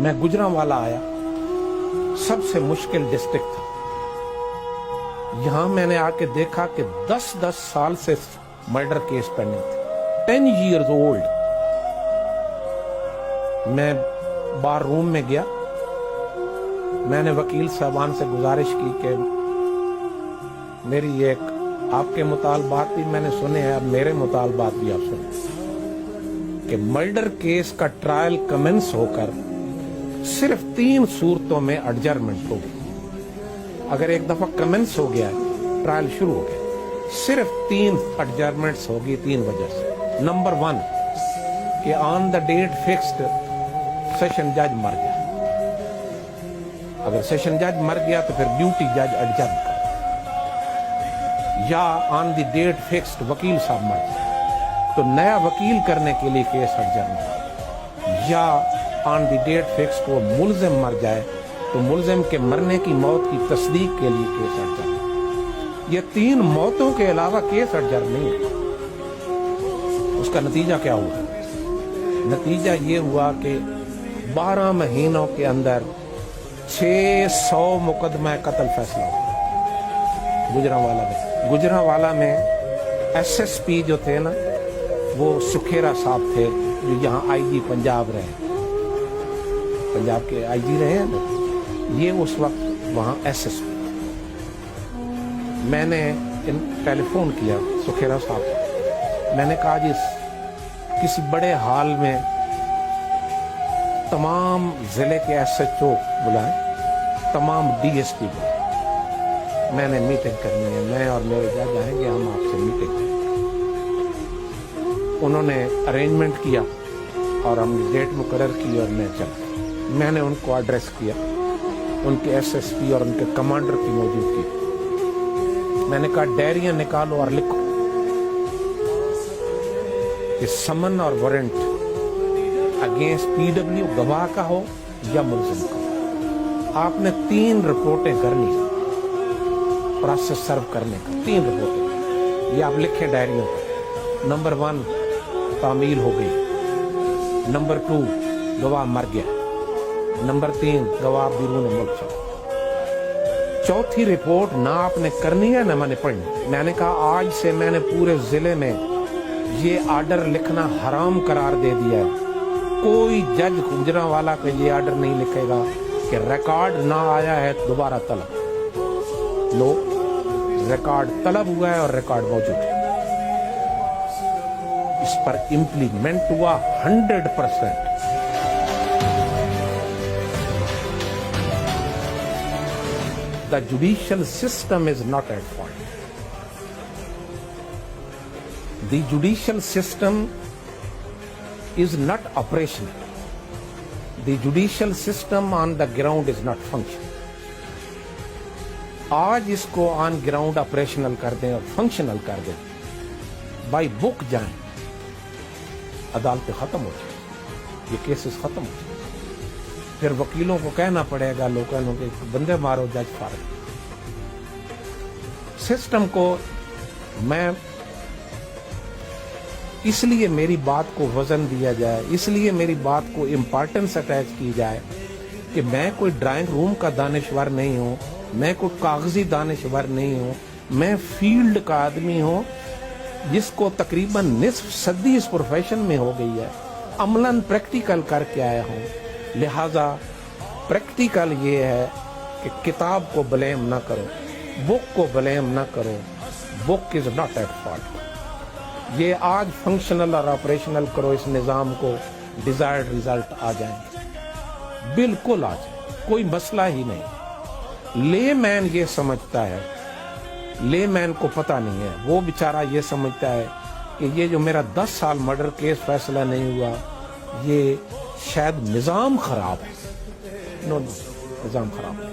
میں گجرانوالا آیا، سب سے مشکل ڈسٹرکٹ تھا. یہاں میں نے آ کے دیکھا کہ 10 سال سے مرڈر کیس پینڈنگ تھے. 10 years old. میں بار روم میں گیا، میں نے وکیل صاحبان سے گزارش کی کہ میری ایک آپ کے مطالبات بھی میں نے سنے ہیں، اب میرے مطالبات بھی آپ سنیں کہ مرڈر کیس کا ٹرائل کمنس ہو کر صرف 3 صورتوں میں ایڈجرمنٹ ہوگی. اگر ایک دفعہ کمنس ہو گیا ہے، ٹرائل شروع ہو گیا، صرف 3 ایڈجرمنٹس ہوگی 3 وجہ سے. نمبر 1 کہ آن دا ڈیٹ فکسڈ سیشن جج مر گیا. اگر سیشن جج مر گیا تو پھر ڈیوٹی جج ایڈجرن کر، یا آن دی ڈیٹ فکسڈ وکیل صاحب مر گیا تو نیا وکیل کرنے کے لیے کیس ایڈجرن کر، یا آن دی ڈیٹ فکسڈ وہ ملزم مر جائے تو ملزم کے مرنے کی موت کی تصدیق کے لیے کیس ایڈجرن. یہ 3 موتوں کے علاوہ کیس ایڈجرن نہیں ہے. اس کا نتیجہ کیا ہوا؟ نتیجہ یہ ہوا کہ 12 مہینوں کے اندر 600 مقدمہ قتل فیصلہ ہوا گجرانوالا میں. گجرانوالا میں ایس ایس پی جو تھے نا، وہ سکھیرا صاحب تھے، جو یہاں آئی جی پنجاب رہے، پنجاب کے آئی جی رہے ہیں نا، یہ اس وقت وہاں ایس ایس پی. میں نے ٹیلی فون کیا سکھیرا صاحب، میں نے کہا جی کسی بڑے ہال میں تمام ضلع کے ایس ایچ او بلائیں، تمام ڈی ایس پی بلائیں، میں نے میٹنگ کرنی ہے، میں اور میرے جج آئیں گے، ہم آپ سے میٹنگ کریں. انہوں نے ارینجمنٹ کیا اور ہم نے ڈیٹ مقرر کی اور میں چلا. میں نے ان کو ایڈریس کیا، ان کے ایس ایس پی اور ان کے کمانڈر کی موجودگی. میں نے کہا ڈائریاں نکالو اور لکھو کہ سمن اور وارنٹ اگینسٹ پی ڈبلیو گواہ کا ہو یا ملزم کا ہو. آپ نے 3 رپورٹیں کرنی پروسیس سرو کرنے کا، 3 رپورٹیں، یہ آپ لکھیں ڈائریوں پر. نمبر 1 تعمیل ہو گئی، نمبر 2 گواہ مر گیا، نمبر 3 گواہ بیرون ملک چلا. چوتھی رپورٹ نہ آپ نے کرنی ہے نہ میں نے پڑھنی. میں نے کہا آج سے میں نے پورے ضلع میں یہ آرڈر لکھنا حرام قرار دے دیا ہے. کوئی جج گجرانوالا کا یہ آرڈر نہیں لکھے گا کہ ریکارڈ نہ آیا ہے دوبارہ طلب. لو، ریکارڈ طلب ہوا ہے اور ریکارڈ موجود ہے. اس پر امپلیمنٹ ہوا 100%. The judicial system is not at fault. The judicial system is not operational. The judicial system on the ground is not functional. آج اس کو آن گراؤنڈ آپریشنل کر دیں اور فنکشنل کر دیں، بائی بک جائیں، عدالتیں ختم ہو جائیں، یہ کیسز ختم ہو جائیں. پھر وکیلوں کو کہنا پڑے گا لوگوں کے بندے مارو جج فارغ. سسٹم کو میں اس لیے میری بات کو وزن دیا جائے، اس لیے میری بات کو امپارٹنس اٹیچ کی جائے کہ میں کوئی ڈرائنگ روم کا دانشور نہیں ہوں، میں کوئی کاغذی دانشور نہیں ہوں، میں فیلڈ کا آدمی ہوں جس کو تقریباً نصف صدی اس پروفیشن میں ہو گئی ہے، عملاً پریکٹیکل کر کے آیا ہوں. لہذا پریکٹیکل یہ ہے کہ کتاب کو بلیم نہ کرو، بک کو بلیم نہ کرو. بک از ناٹ ایٹ فالٹ. یہ آج فنکشنل اور آپریشنل کرو اس نظام کو، ڈیزائرڈ ریزلٹ آ جائیں گے، بالکل آ جائیں، کوئی مسئلہ ہی نہیں. لے مین یہ سمجھتا ہے، لے مین کو پتہ نہیں ہے، وہ بیچارہ یہ سمجھتا ہے کہ یہ جو میرا 10 سال مرڈر کیس فیصلہ نہیں ہوا، یہ شاید نظام خراب ہے. نو، نظام خراب ہے.